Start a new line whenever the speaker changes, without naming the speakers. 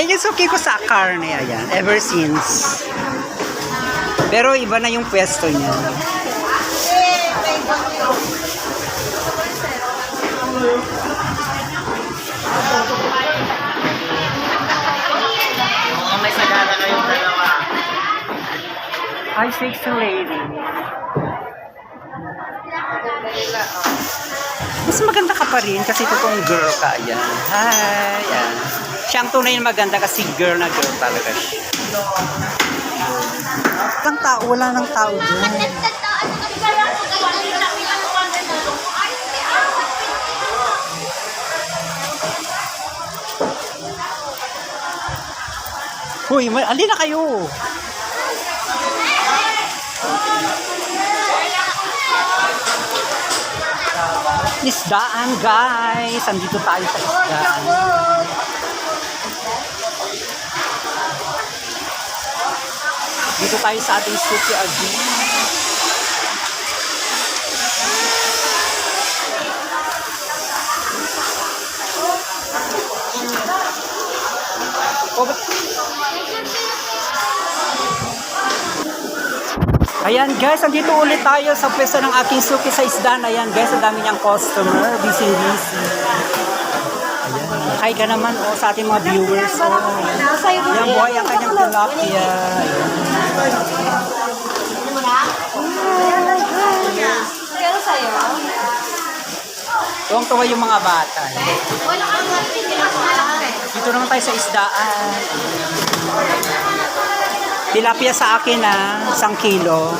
Ay, yung suki ko sa karne, ayan, ever since. Pero iba na yung pwesto niya.
May sagada kayong dalawa.
Hi, sexy lady. Mas maganda ka pa rin kasi totoong girl ka. Ayan. Hi. Ayan. Siya ang tunay na maganda kasi girl na girl talaga siya. Wala nang tao doon. Hoy, alin na kayo? Isdaan, guys. Andito tayo sa isdaan. Dito tayo sa ating suki again. Ayan guys, andito ulit tayo sa pwesto ng aking suki sa isdaan. Ayan guys, ang dami niyang customer. Busy. Ayan. Hi ka naman sa ating mga viewers. Ayan boy, ang kanyang tilapia.
Pero sa'yo?
Tuwang-tuwa yung mga bata.
Wala kang malaki.
Dito naman tayo sa isdaan. Tilapia sa akin 1 kilo.